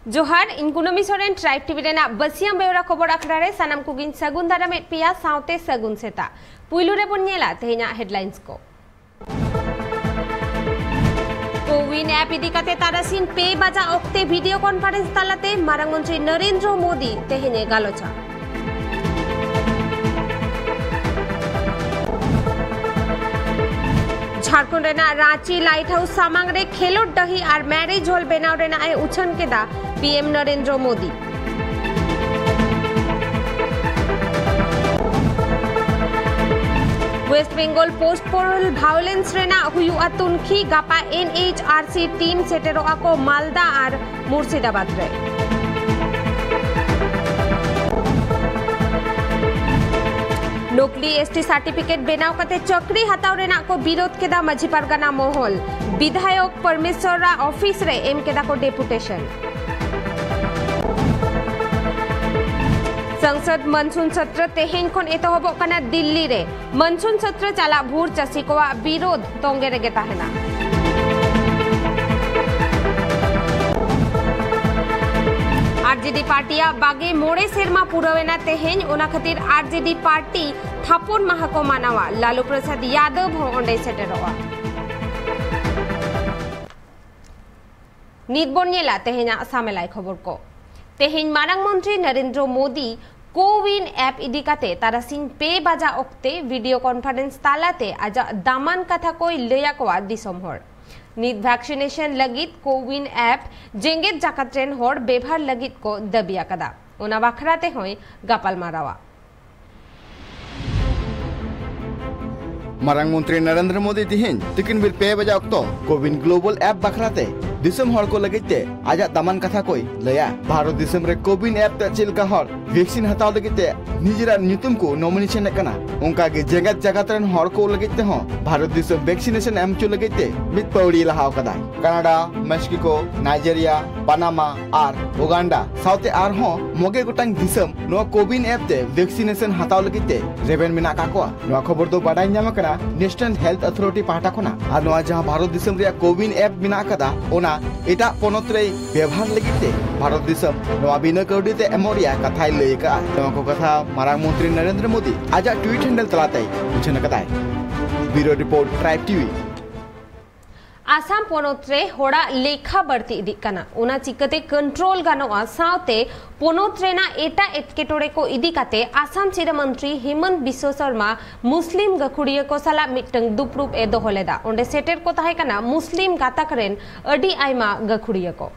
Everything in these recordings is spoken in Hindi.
जोहार इन कुनमी सोरेन ट्राइब टीवी रेना बसियाम बेवरा खबर आखड़ा रे सानाम कुगिन सगुन दारा मेट पिया साउते सगुन सेता पुइलु रे बोन नेला तेहेना हेडलाइंस को कोविन ऐप इदी कते तारासिन पे बाजा ओक्ते वीडियो कॉन्फ्रेंस तालाते मारांग मंत्री नरेंद्र मोदी तेहेने गालोचा झारखंड रेना रांची लाइट हाउस सामांग रे खेलोड दही और मैरिज हॉल बेनाव रेना ए उछन केदा PM Narendra Modi West Bengal post poll violence रेना हुयुआ तुनखी गापा एनएचआरसी टीम सेटेरो आको मालदा और मुर्शिदाबाद रे नोकली एसटी सर्टिफिकेट बेनाव कते चक्री हताव रेना को विरोध केदा माझी पारगाना मोहल विधायक परमेश्वरा ऑफिस रे एम केदा को डेपुटेशन संसद मनसून सत्र तेहेन खन एतहब कना दिल्ली रे मनसून सत्र चला भूर चासी को विरोध तोंगे रे गेता है ना आरजेडी पार्टिया बागे मोड़े सेरमा पुरवेना तेहेन ओना खातिर आरजेडी पार्टी थापुन माहा को मानावा लालू प्रसाद यादव हो ओंडे सेटेरोआ निदबोनियला तेहेना आसामेलाई खबर को तेहेन मारांग मंत्री नरेंद्र मोदी कोविन ऐप इदिकाते तारासिंग पे बाजा ओक्ते वीडियो कॉन्फ्रेंस तालाते आजा दामान कथा कोई लया कोआ दिसम हर नीट वैक्सीनेशन लगित कोविन ऐप जेंगेत जाकात्रेन हर बेभार लगित को दबिया कदा ओना बाखराते होय गापाल मारावा मारांग मंत्री नरेंद्र मोदी तिहिन तिकिन बिल पे बजा ओक्तो कोविन ग्लोबल ऐप बाखराते दिसम हर को लगिते आजा दामान कथा कोई लया भारत दिसम रे कोविन ऐप ते चिलका हर वैक्सीन हताव लगिते निजरा न्यूतुम को नॉमिनेशन कना उनका के जगत जगतरन हर को लगिते हो भारत दिसम वैक्सीनेशन एम चो लगिते मित पौड़ी लहाव कदा कनाडा मेक्सिको नाइजीरिया पनामा और उगांडा साउथे आर हो मोगे गोटांग दिसम नो कोविन ऐप ते वैक्सीनेशन हताव लगिते रेबेन मिना काकोआ नो खबर तो बाडाय न्याम कना नेशनल हेल्थ अथॉरिटी पाटा खना आर नो जहां भारत दिसम रे कोविन ऐप मिना कदा ओना एटा पोनत रे व्यवहार लगिते भारत दिसम नो बिना कौडीते एमोरिया कथाय लेका नो को कथा मारांग मंत्री नरेंद्र मोदी आजा ट्वीट हैंडल तलाते उछन कताय bureau report tribe TV Assam पोनोत्रे होड़ा लेखा बढ़ती इदिकाना उना चिकते कंट्रोल गानोआ साउते पोनोत्रेना एटा एटकेटोरे को इदिकाते आसाम चिरा मंत्री हेमंत बिस्व शर्मा मुस्लिम गखुड़िया को साला मिटंग दुपरूप ए दोहलेदा ओंडे सेटेर को ताहे कना मुस्लिम गाताकरेन अडी आइमा गखुड़िया को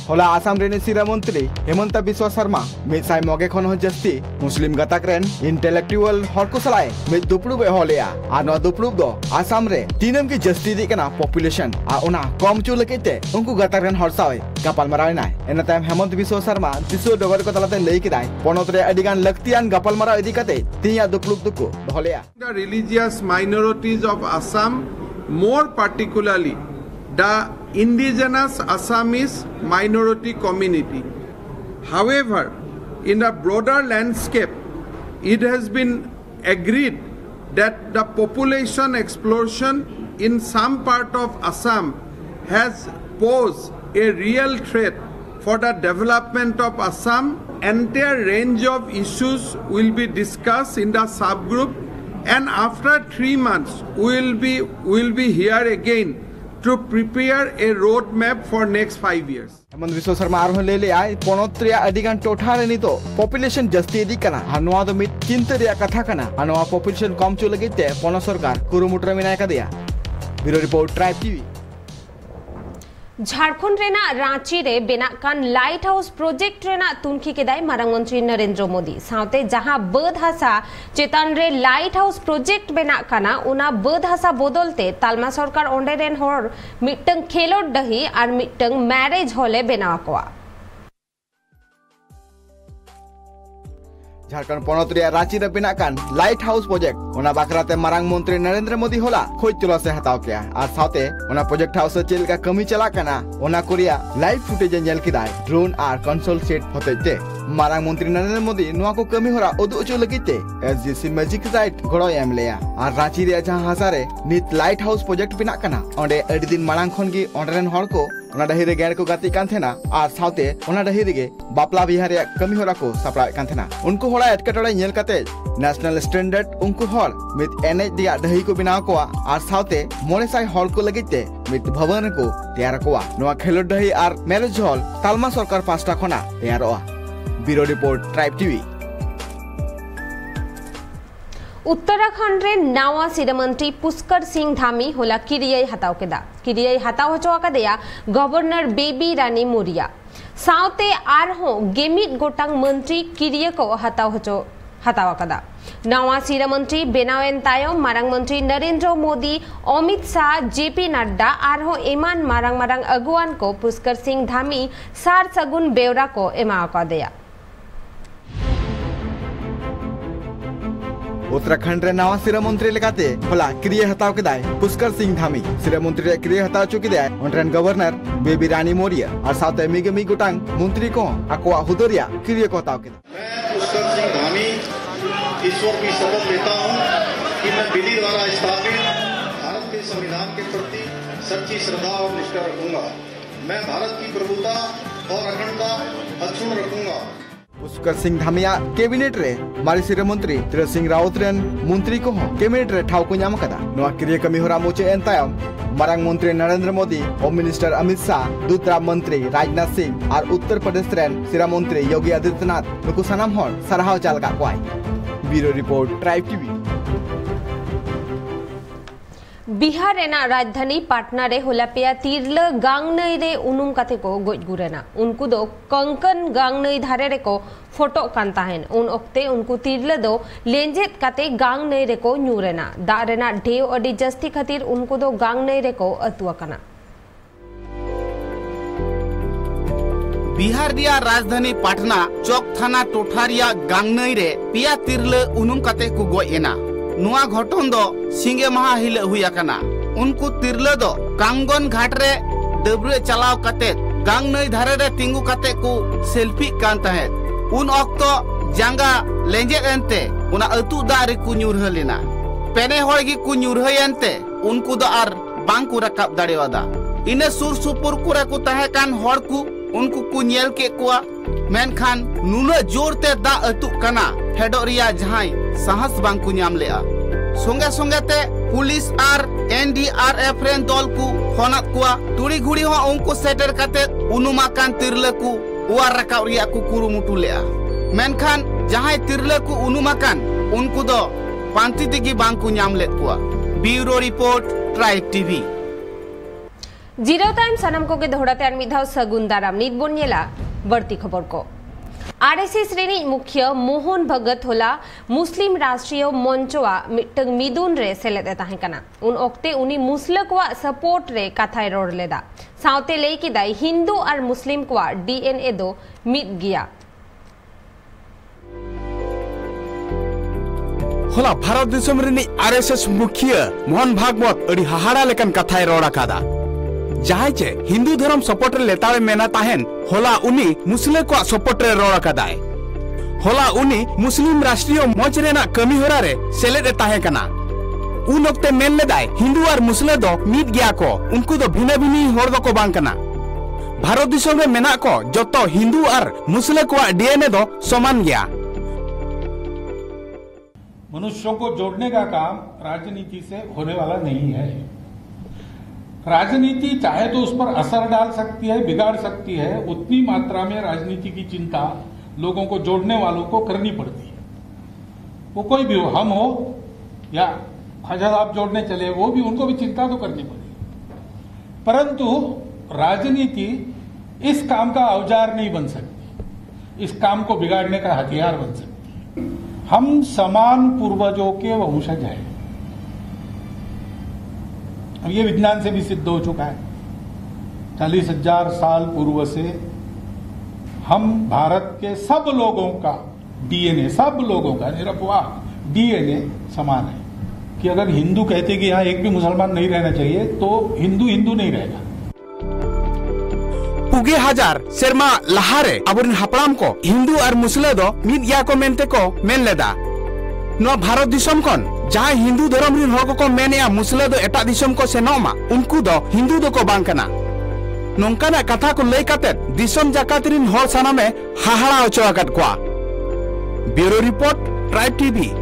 होला आसाम रेने सिरा मंत्री हेमंत बिस्व शर्मा मिसाई मोगे खन जस्ती मुस्लिम गताकरेन इंटेलेक्चुअल हर को सलाय मे दुपड़ुब होलेया आ न दुपड़ुब दो आसाम रे तीनम की जस्ती दी कना पॉपुलेशन आ ओना कम चु लकेते उनको गताकरेन हरसाय गपाल मराय नाय एना टाइम हेमंत बिस्व शर्मा दिसो डगर को तलाते लई किदाय पनोत रे अडिगान लक्तियान गपाल मरा इदी कते तिया दुपड़ुब दुको होलेया The religious minorities of Assam, more particularly the indigenous Assamese minority community. However, in the broader landscape, it has been agreed that the population explosion in some part of Assam has posed a real threat for the development of Assam. Entire range of issues will be discussed in the subgroup, and after 3 months, we'll be here again to prepare a roadmap for next 5 years. Hemant Biswa Sarma आर ले ले आय पोनोत्रिया अडिगान टोठा रे नि तो पॉपुलेशन जस्ती दी कना हनवा दो मिट चिंता रे कथा कना हनवा पॉपुलेशन कम चो लगिते पोनो सरकार कुरुमुट्रा मिनाय का दिया bureau report tribe TV Jharkhand रेना रांची रे बेनाकान लाइट हाउस प्रोजेक्ट रेना तुनखी केदाय मारांग मंत्री नरेंद्र मोदी साउते जहां बद हासा चेतान रे लाइट हाउस प्रोजेक्ट बेनाकाना उना बद हासा बदलते तालमा सरकार ओंडे रेन हर मिटंग खेलोड दही और मिटंग मैरिज हॉले बेनाकोआ झारखंड पोनोत्रिया रांची रे बिनाकान लाइट हाउस प्रोजेक्ट ओना बाखराते मारांग मंत्री नरेंद्र मोदी होला खोज तुला से हताव किया और साथे ओना प्रोजेक्ट हाउस चेल का कमी चला कना ओना कोरिया लाइव फुटेज नेल किदाय ड्रोन और कंसोल सेट होते मारांग मंत्री नरेंद्र मोदी नुआ को कमी होरा उदु उचु लगिते एसजीसी मैजिक राइट गड़ो एम लेया और रांची रे जहां हासारे नित लाइट हाउस प्रोजेक्ट बिना कना ओंडे अडी दिन मारांग खन गी ओंडरेन हर को ओना डही रे गेड़ को गाती कान थेना और साउते ओना डही रे बापला बिहार रे कमी होरा को सप्लाई कान थेना उनको होड़ा एटकेटोड़े नेल काते नेशनल स्टैंडर्ड उनको हर मित एनएच दिया डही को बिनाव कोआ और साउते 900 हॉल को लगिते मित भवन को तैयार कोआ नोआ खेलोड डही और मैरिज हॉल तालमा सरकार पास्टा खना तैयारोआ bureau report tribe TV. Uttarakhand रे नावा सिरमंत्री पुष्कर सिंह धामी होला किरिय हताव केदा किरिय हताव हचो कदेया गवर्नर बेबी रानी मौर्य साउते आरहो गेमिट गोटांग मंत्री किरिय को हताव कदा नावा सिरमंत्री बेनावेन तायम मारांग मंत्री नरेंद्र मोदी अमित शाह जेपी नड्डा आरहो एमान मारांग मारांग अगुवान को पुष्कर सिंह धामी सार सगुन बेवरा को एमा कदेया। उत्तराखंड रे नवा सिरमंत्री लेकाते होला क्रिय हताव केदाय पुष्कर सिंह धामी सिरमंत्री रे क्रिय हताव चुकिदाय ओंड्रेन गवर्नर बेबी रानी मौर्य और साथे मिगमी गुटांग मंत्री को अकवा हुदरिया क्रिय को हताव केदा। मैं पुष्कर सिंह धामी ईश्वर की शपथ लेता हूं कि मैं विधि द्वारा स्थापित भारत के संविधान के प्रति सच्ची श्रद्धा और निष्ठा रखूंगा। मैं भारत की प्रभुता और अखंडता अक्षुण्ण रखूंगा। पुष्कर सिंह धामिया कैबिनेट रे मारी सिरमंत्री तीरथ सिंह रावत रेन मंत्री को कैबिनेट रे ठाव को नाम कदा नोआ क्रिय कमी होरा मोचे एन तायम मारांग मंत्री नरेंद्र मोदी होम मिनिस्टर अमित शाह दूसरा मंत्री राजनाथ सिंह और उत्तर प्रदेश रेन सिरा मंत्री योगी आदित्यनाथ नुकु सनाम हर सराहाव चाल का कोई bureau report tribe TV. Bihar रेना राजधानी पाटना रे होलापिया तीरल गांग नई रे उनुम काते को गोज गुरेना उनको दो कंकन गांग नई धारे रे को फोटो कांता है उन ओक्ते उनको तीरल दो लेंजेत काते गांग नई रे को न्यूरेना दा रेना ढेव अडी जस्ती खातिर उनको दो गांग नई रे को अतुआ कना। बिहार रिया राजधानी पाटना चौक थाना टोठारिया गांग नई रे पिया तीरल उनुम काते को गोज एना नुआ घटन दो सिंगे महा हिल हुया कना उनको तिरले दो कांगन घाट रे डबरे चलाव कते गांग नई धारे रे तिंगु कते को सेल्फी कान तहे उन ऑक्तो जांगा लेंजे एंते उना अतु दारे को न्यूरह लेना पेने होय गी को न्यूरह एंते उनको दो आर बांग को रकाब दाड़ेवादा इने सुर सुपुर कुरे को तहे कान होड़ को उनको को नेल के कोआ मेनखान नुना जोरते दा अतु कना फेडोरिया जहाई साहस बांग को नाम लेआ संगे संगे ते पुलिस आर एनडीआरएफ रेन दल को फोनात कुआ तुड़ी घुड़ी हो उनको सेटर काते उनुमा कान तिरले को उवार रकाव रिया को कुरुमुटु लेआ मेनखान जहाई तिरले को उनुमा कान उनको दो पांति तिगी बांग को नाम ले कुआ bureau report tribe TV. Zero time सनम को के दोहराते अन मिधाव सगुन दाराम नित बोनियला बढ़ती खबर को आरएसएस रेनी मुख्य मोहन भगत होला मुस्लिम राष्ट्रीय मंचवा मिटंग मिदुन रे सेलेदे ताहे कना उन ओक्ते उनी मुस्लकवा सपोर्ट रे कथाय रोड लेदा साउते लेई कि दाई हिंदू और मुस्लिम क्वा डीएनए दो मिट गया होला भारत दिसम रेनी आरएसएस मुख्य मोहन भागवत अडी हाहाड़ा लेकन कथाय रोड़ा कादा जहां चे हिंदू धर्म सपोर्ट रे लेतावे मेना ताहेन होला उनी मुस्लिम को सपोर्ट रे रोड़ा कदाय होला उनी मुस्लिम राष्ट्रीय मंच रेना कमी होरा रे सेलेदे ताहे कना उन ओक्ते मेन लेदाय हिंदू और मुस्लिम दो मिट गया को उनको दो भिन्न भिन्न होर दो को बांग कना भारत दिसम रे मेना को जतो हिंदू और मुस्लिम को डीएनए दो समान गया। मनुष्यों को जोड़ने का काम राजनीति से होने वाला नहीं है। राजनीति चाहे तो उस पर असर डाल सकती है, बिगाड़ सकती है, उतनी मात्रा में राजनीति की चिंता लोगों को जोड़ने वालों को करनी पड़ती है। वो कोई भी हो, हम हो या ख्वाजा साहब जोड़ने चले, वो भी उनको भी चिंता तो करनी पड़ेगी। परंतु राजनीति इस काम का औजार नहीं बन सकती, इस काम को बिगाड़ने का हथियार बन सकती है। हम समान पूर्वजों के वंशज हैं, अब ये विज्ञान से भी सिद्ध हो चुका है। 40,000 साल पूर्व से हम भारत के सब लोगों का डीएनए, सब लोगों का निरपवाह डीएनए समान है कि अगर हिंदू कहते कि यहाँ एक भी मुसलमान नहीं रहना चाहिए तो हिंदू हिंदू नहीं रहेगा। पुगे हजार सेरमा लहारे अबुरिन हापड़ाम को हिंदू और मुस्लिम दो मिद या को मेनते को मेन लेदा नो भारत दिसम कोन जहां हिंदू धर्म रिन हर को मेनेया मुस्लिम दो एटा दिसम को सेनोमा उनको दो हिंदू दो को बांकना नोंकाना कथा को लई काते दिसम जाकात रिन हर सानामे हाहाड़ा ओचो आकत कोआ ब्यूरो रिपोर्ट ट्राइब टीवी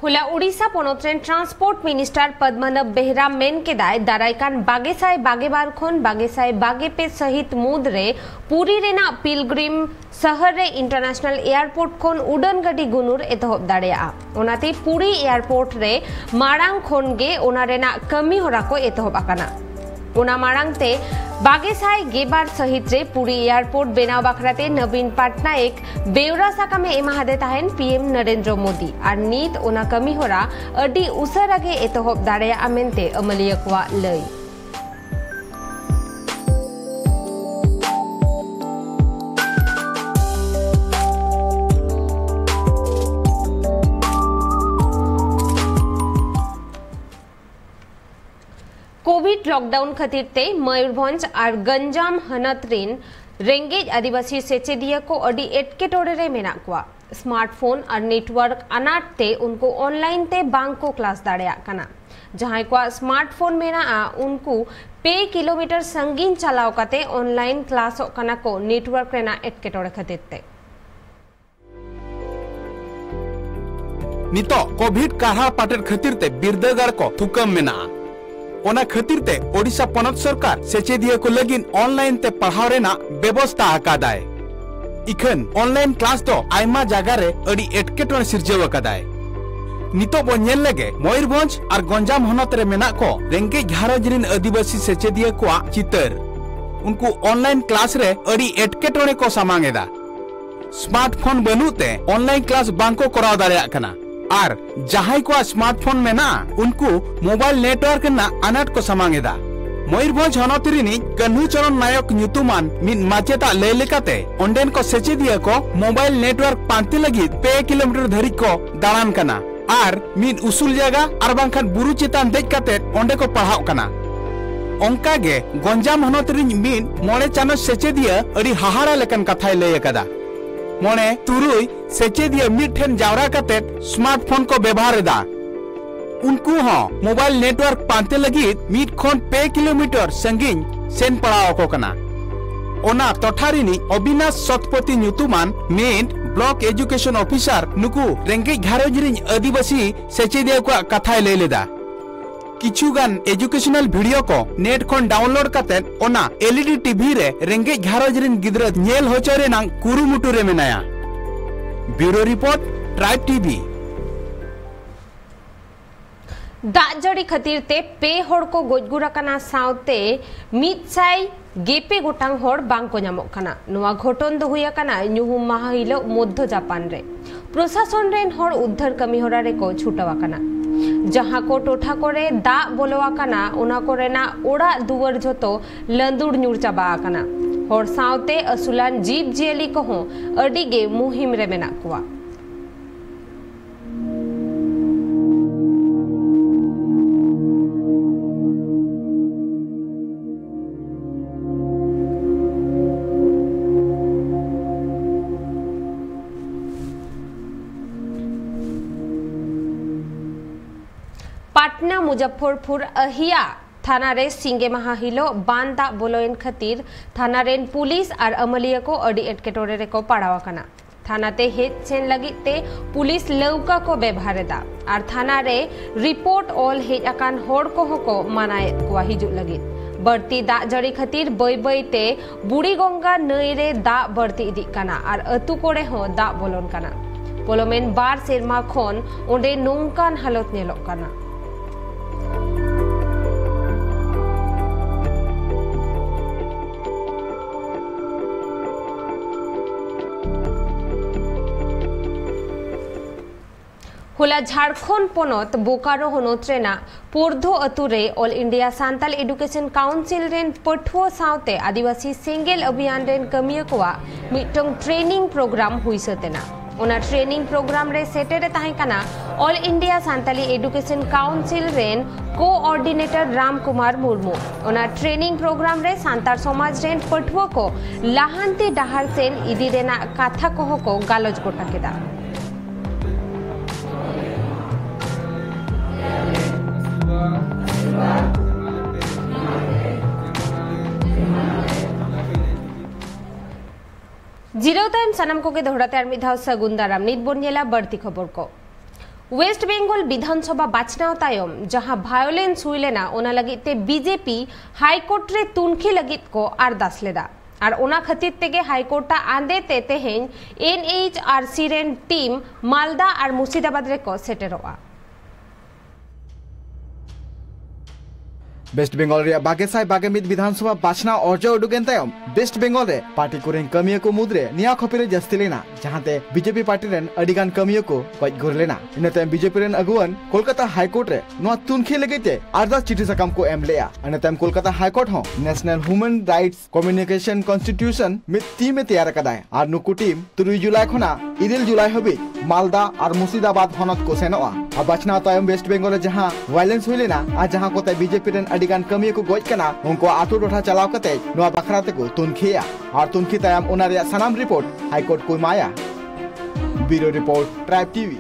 हुला उड़ीसा पोनोत्रेन ट्रांसपोर्ट मिनिस्टर पद्मनाभ बेहरा मेन के दाय दारायकान बागेसाय बागेबार खन बागेसाय बागेपे सहित मुद्रे पुरी रेना पिलग्रिम शहर रे इंटरनेशनल एयरपोर्ट खन उड़न गाड़ी गुनुर एतहब दाड़ेया ओनाते पुरी एयरपोर्ट रे मारांग खन गे ओना रेना कमी होरा को एतहब आकाना ओना मारांगते बागेसाय गेबार सहित रे पुरी एयरपोर्ट बेनाव बाखराते नवीन पटनायक बेवरा साकामे एमाहादे ताहेन पीएम नरेंद्र मोदी और नीत ओना कमी होरा अडी उसरागे एतहब दाड़ेया आमेनते अमलिया कोआ लई कोविड लॉकडाउन खतीरते मयूरभंज और गंजाम हनत रिन रेंगेज आदिवासी सेचेदिया को अडी एटकेटोड़े रे मेना कुआ स्मार्टफोन और नेटवर्क अनाटते उनको ऑनलाइन ते बांग को क्लास दाड़ेया कना जहां को स्मार्टफोन मेना उनको पे किलोमीटर संगीन चलाव कते ऑनलाइन क्लास कना को नेटवर्क रेना एटकेटोड़े खतीरते नितो कोविड काढ़ा पाटेर खतीरते बिरदगार को थुकम मेना ओना खतीरते ओडिशा पनत सरकार सेचेदिया को लगिन ऑनलाइन ते पढ़ाव रेना व्यवस्था आकादाय इखन ऑनलाइन क्लास तो आयमा जगह रे अडी एटकेटोन सिरजेव आकादाय नितो बो नेल लगे मयूरभंज और गंजाम हनत रे मेना को रेंगे घारज रिन आदिवासी सेचेदिया को चितर उनको ऑनलाइन क्लास रे अडी एटकेटोने को सामांगेदा स्मार्टफोन बनुते ऑनलाइन क्लास बांको कराव दाड़ेया कना और जहां को स्मार्टफोन में ना उनको मोबाइल नेटवर्क ना अनाट को सामांगेदा मयूरभंज हनत रिनी कन्हू चरण नायक न्युतुमान मिन माचेता लय लेकाते ओंडेन को सेचेदिया को मोबाइल नेटवर्क पांते लगी 2 किलोमीटर धरी को दाड़ान कना और मिन उसूल जगह और बांखान बुरु चेतान देख काते ओंडे को पढ़ाव कना ओंका गे गंजाम हनत रिन मिन मोड़े चानस सेचेदिया अड़ी हाहाड़ा लेकन कथाय लय कदा मोने तुरुई सेचेदिया मिठेन जावरा काते स्मार्टफोन को व्यवहार दा उनको हो मोबाइल नेटवर्क पांते लगी मिट खन 2 किलोमीटर संगीन सेन पड़ाव को कना ओना तोठारिनी अविनाश सतपति न्युतुमान मेन ब्लॉक एजुकेशन ऑफिसर नुकु रेंगे घारज रिन आदिवासी सेचेदिया को कथाय ले लेदा किछुगान एजुकेशनल वीडियो को नेट खन डाउनलोड काते ओना एलईडी टीवी रे रेंगे घारज रिन गिद्रा नेल होचो रे नांग कुरुमुटु रे मेनाया ब्यूरो रिपोर्ट ट्राइब टीवी दाजड़ी खतीरते पे होड़ को गोजगुराकाना सावते मिदसाई गेपे गोटांग होड़ बांको ᱧᱟᱢᱚᱜ ᱠᱟᱱᱟ ᱱᱚᱣᱟ घटन दो हुया काना ᱧᱩᱦᱩᱢ ᱢᱟᱦᱟ ᱦᱤᱞᱳᱜ मध्य जापान रे प्रशासन रेन होड़ उद्धार कमी होरा रे को छुटावा काना जहां को टोठा करे दा बोलवा काना ओना कोरेना ओड़ा दुवर झोतो लंदुड़ ᱧᱩᱨ चाबा काना होड़ सावते असुलान जीव जियली को हो अडी गे मुहिम रे मेना कुआ पाटना मुजफ्फरपुर अहिया थाना रे सिंगे माहा हिलो बांदा बोलोइन खतीर थाना रेन पुलिस और अमलिया को अडी एटकेटोरे रे को पड़ावा कना थाना ते हेज सेन लगी ते पुलिस लौका को व्यवहार दा और थाना रे रिपोर्ट ऑल हेज अकान होड़ को मानाए को हिजु लगी बढ़ती दा जड़ी खतीर बई बई ते बुड़ी गंगा नई रे दा बढ़ती इदी कना और अतु कोड़े हो दा बोलोन कना पोलोमेन बार सेरमा खन ओंडे नोंकान हालत नेलोक कना होला झारखंड पोनत बोकारो होनत रेना पोरधो अतुरे all India Santal education council रेन पठुओ सावते आदिवासी सेंगेल अभियान रेन कमिया कोआ मिटंग ट्रेनिंग प्रोग्राम हुई सतेना ओना ट्रेनिंग प्रोग्राम रे सेटेरे ताहेकाना all India Santali education council रेन कोऑर्डिनेटर राम कुमार मुर्मू ओना ट्रेनिंग प्रोग्राम रे सांतार समाज रेन पठुआ को लाहांती डाहार सेन इदी रेना काथा को गालोज गोटा केदा। जीरो टाइम सनम को के दोहराते आर मिधाव सगुन दाराम नित बोनियला बढ़ती खबर को वेस्ट बेंगल विधानसभा बाचनाव तायम जहां वायोलेंस हुईलेना ओना लगित ते बीजेपी हाईकोर्ट रे तुनखी लगित को अरदास लेदा और ओना खातिर तेगे हाईकोर्टा आंदे ते तेहें एनएचआरसी रेन टीम मालदा और मुर्शिदाबाद रे को सेटेरोआ। वेस्ट बेंगल रे बागेसाय बागेमित विधानसभा बाचना अर्जो उडुगेन तायम वेस्ट बेंगल रे पार्टी कोरेन कमिया को मुद्रे निया खपरे जस्ती लेना जहांते बीजेपी पार्टी रेन अडिगान कमिया को गज गोर लेना इनते बीजेपी रेन अगुवन कोलकाता हाईकोर्ट रे नो तुनखी लगेते अरदास चिठी सकाम को एम लेया इनते कोलकाता हाईकोर्ट हो national human rights communication constitution में टीम में तैयार कदाय और नुकु टीम 3 जुलाई खना 2 जुलाई हबी मालदा और मुर्शिदाबाद हनत को सेनोआ और बाचना तायम वेस्ट बेंगल रे जहां वायलेंस हुईलेना आ जहां कोते बीजेपी रेन अडिगान कमिया को गज कना उनको आटो टोठा चलाव कते नो बखराते को तुनखिया और तुनखी तायम ओना रे सनाम रिपोर्ट हाईकोर्ट को माया। Bureau report tribe TV.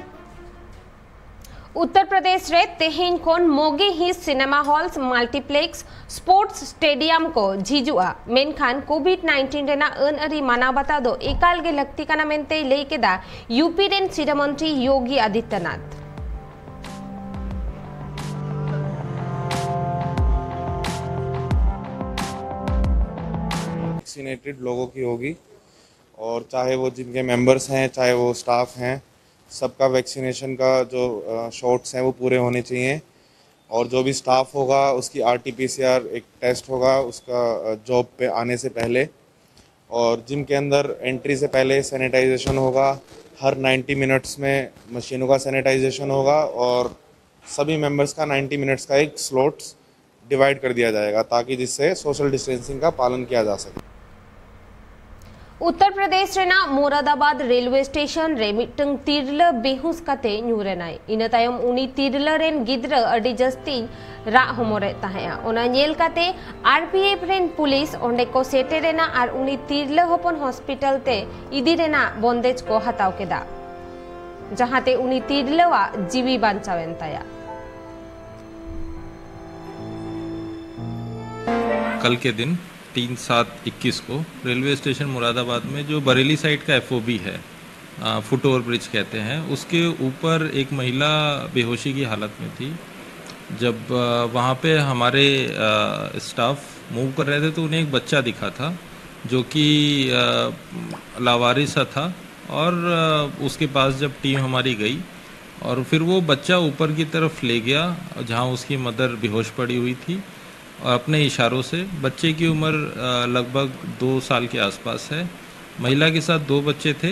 Uttar Pradesh रे तेहेन कोन मोगे ही cinema halls multiplex sports stadium को झिजुआ मेनखान कोविड-19 रेना अनअरी माना बता दो एकाल गे लक्ति काना मेनते लेकेदा यूपी रेन सीएम मंत्री योगी आदित्यनाथ। वैक्सीनेटेड लोगों की होगी और चाहे वो जिनके मेंबर्स हैं चाहे वो स्टाफ हैं सबका वैक्सीनेशन का जो शॉट्स हैं वो पूरे होने चाहिए और जो भी स्टाफ होगा उसकी RT-PCR एक टेस्ट होगा उसका जॉब पे आने से पहले और जिम के अंदर एंट्री से पहले सैनिटाइजेशन होगा। हर 90 मिनट्स में मशीनों का सैनिटाइजेशन होगा और सभी मेंबर्स का 90 मिनट्स का एक स्लॉट्स डिवाइड कर दिया जाएगा ताकि जिससे सोशल डिस्टेंसिंग का पालन किया जा सके। उत्तर प्रदेश रेना मोरादाबाद रेलवे स्टेशन रे मिटंग तिरला बेहुस कते न्यूरेनाय इन तायम उनी तिरला रेन गिद्र अडी जस्ती रा हमोरे ताहेया ओना नेल कते आरपीएफ रेन पुलिस ओंडे को सेटे रेना और उनी तिरला होपन हॉस्पिटल ते इदी रेना बंदेज को हताव केदा जहाते उनी तिरलावा जीवी बांचावेन ताया। कल के दिन 3/7/21 को रेलवे स्टेशन मुरादाबाद में जो बरेली साइड का FOB है फुट ओवर ब्रिज कहते हैं उसके ऊपर एक महिला बेहोशी की हालत में थी। जब वहाँ पे हमारे स्टाफ मूव कर रहे थे तो उन्हें एक बच्चा दिखा था जो कि लावारिस था और उसके पास जब टीम हमारी गई और फिर वो बच्चा ऊपर की तरफ ले गया जहाँ उसकी मदर बेहोश पड़ी हुई थी और अपने इशारों से बच्चे की उम्र लगभग 2 साल के आसपास है। महिला के साथ 2 बच्चे थे।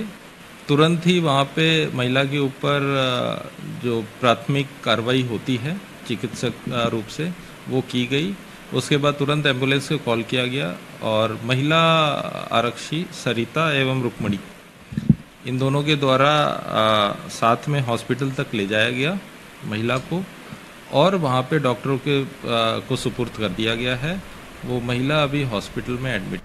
तुरंत ही वहाँ पे महिला के ऊपर जो प्राथमिक कार्रवाई होती है चिकित्सक रूप से वो की गई। उसके बाद तुरंत एम्बुलेंस को कॉल किया गया और महिला आरक्षी सरिता एवं रुक्मणी इन दोनों के द्वारा साथ में हॉस्पिटल तक ले जाया गया महिला को और वहाँ पे डॉक्टरों के को सुपुर्द कर दिया गया है। वो महिला अभी हॉस्पिटल में एडमिट।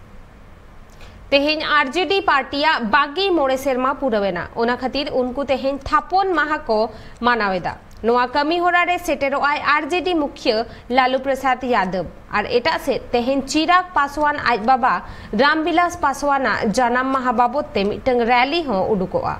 तेहेन आरजेडी पार्टिया बागी मोड़े सेरमा पुरवेना ओना खातिर उनको तेहेन थापोन माह को मानावेदा नोआ कमी होरा रे सेटेरो आय आरजेडी मुख्य लालू प्रसाद यादव और एटा से तेहेन चिराग पासवान आज बाबा रामविलास पासवाना जानाम माह बाबते मिटंग रैली हो उडुकोआ।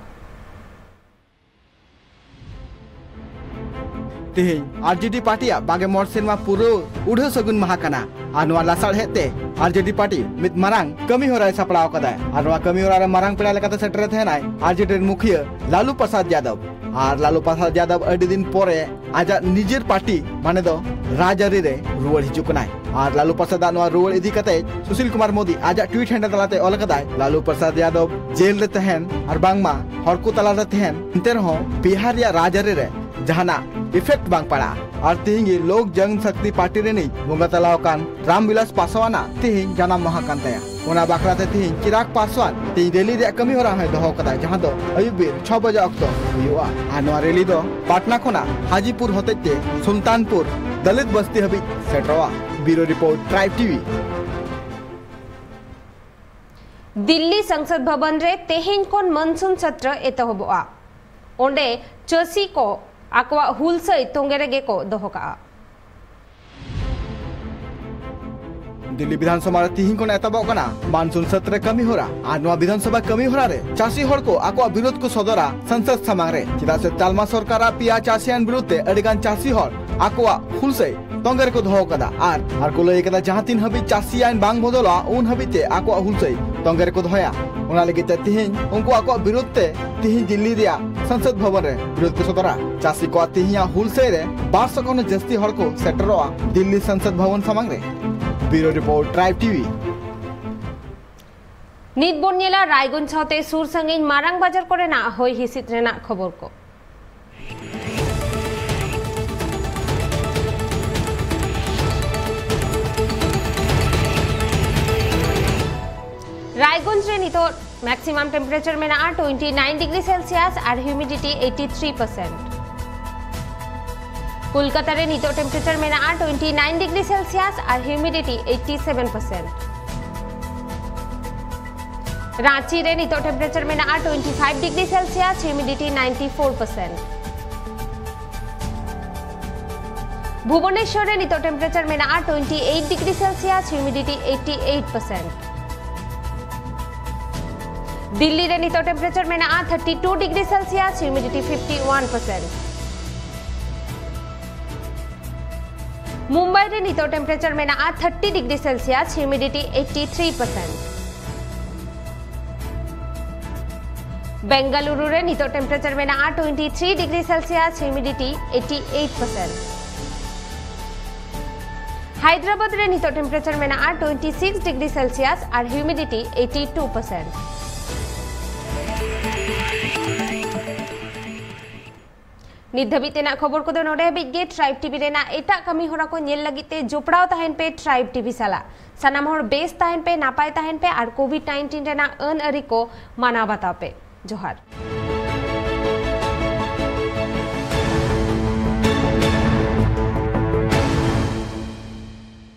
तेहें आरजेडी पार्टिया बागे मोर सेरमा पुरो उड़ो सगुन महाकाना आनवा लासाड़ हेते आरजेडी पार्टी मित मारांग कमी होरा सपड़ाव कदा आनवा कमी होरा मारांग पेड़ा लेकाते सेटर थेनाय आरजेडी मुखिया लालू प्रसाद यादव और लालू प्रसाद यादव अडी दिन पोरे आजा निजेर पार्टी माने दो राजआरी रे रुवाड़ हिजुकनाय और लालू प्रसाद नवा रुवाड़ इदी कते सुशील कुमार मोदी आजा tweet handle तलाते all कदाय Lalu Prasad Yadav jail रे तहन और बांगमा हरकु तला रे तहन इंतेर हो बिहार या राजआरी रे जहाना इफेक्ट बांग पड़ा और तेहिंगे लोक जनशक्ति पार्टी रे नहीं बोंगा तलाव कान रामविलास पासवाना तेहिं जाना महाकांतया। ओना बाखराते तिहिन चिराग पासवान ती रैली रे कमी होरा है दहो कदा जहां दो अयुब बेर 6 बजे अक्तो हुआ आ नोआ रैली दो पाटना खोना हाजीपुर होतेते सुल्तानपुर दलित बस्ती हबी सेटवा bureau report tribe TV. Delhi Sansad Bhavan रे तेहिन कोन मनसून सत्र एतहबआ ओंडे चसी को आकवा हुलसई तोंगेरेगे को दोहका। दिल्ली विधानसभा तिहिन को एतबकना मानसून सत्र कमी होरा आ नोआ विधानसभा कमी होरा रे चासी हड़ को आको विरोध को सदरा संसद समांग रे चिदा से तालमा सरकार पिया चासियान विरुद्धे अडिगान चासी हड़ आको हुलसई तोंगेर को दोहो कदा आर को लय कदा जहां तीन हबी चासी आइन बांग बदला उन हबीते आको हुलसई तोंगेर को दोया ओना लगे तिहिन उनको आको विरुद्धे तिहिन दिल्ली रिया संसद भवन रे विरोध को सदरा चासी को तिहिया हुलसई रे 1200 कोन जस्ती हड़ को सेटरवा दिल्ली संसद भवन समांग रे। Bureau report tribe TV. नित बोनियला रायगंज साथे सुर संगिन मारांग बाजार करे ना होय हिसित रेना खबर को। रायगंज रे नितो मैक्सिमम टेम्परेचर में ना 29 डिग्री सेल्सियस और ह्यूमिडिटी 83%। कोलकाता रे नितो टेम्परेचर में ना 29 डिग्री सेल्सियस और ह्यूमिडिटी 87%। रांची रे नितो टेम्परेचर में ना 25 डिग्री सेल्सियस ह्यूमिडिटी 94%। भुवनेश्वर रे नितो टेम्परेचर में ना 28 डिग्री सेल्सियस ह्यूमिडिटी 88%। दिल्ली रे नितो टेम्परेचर में ना 32 डिग्री सेल्सियस ह्यूमिडिटी 51%। मुंबई रे नितो टेम्परेचर में ना 30 डिग्री सेल्सियस ह्यूमिडिटी 83%। बेंगलुरु रे नितो टेम्परेचर में ना 23 डिग्री सेल्सियस ह्यूमिडिटी 88%। हैदराबाद रे नितो टेम्परेचर में ना 26 डिग्री सेल्सियस और ह्यूमिडिटी 82%। निधबितेना खबर को दो नोडे बिगे ट्राइब टीवी रेना एटा कमी होरा को नेल लगिते जोपड़ाव ताहेन पे ट्राइब टीवी साला सनाम हर बेस ताहेन पे नापाय ताहेन पे और कोविड-19 रेना अन अरी को माना बताओ पे जोहार।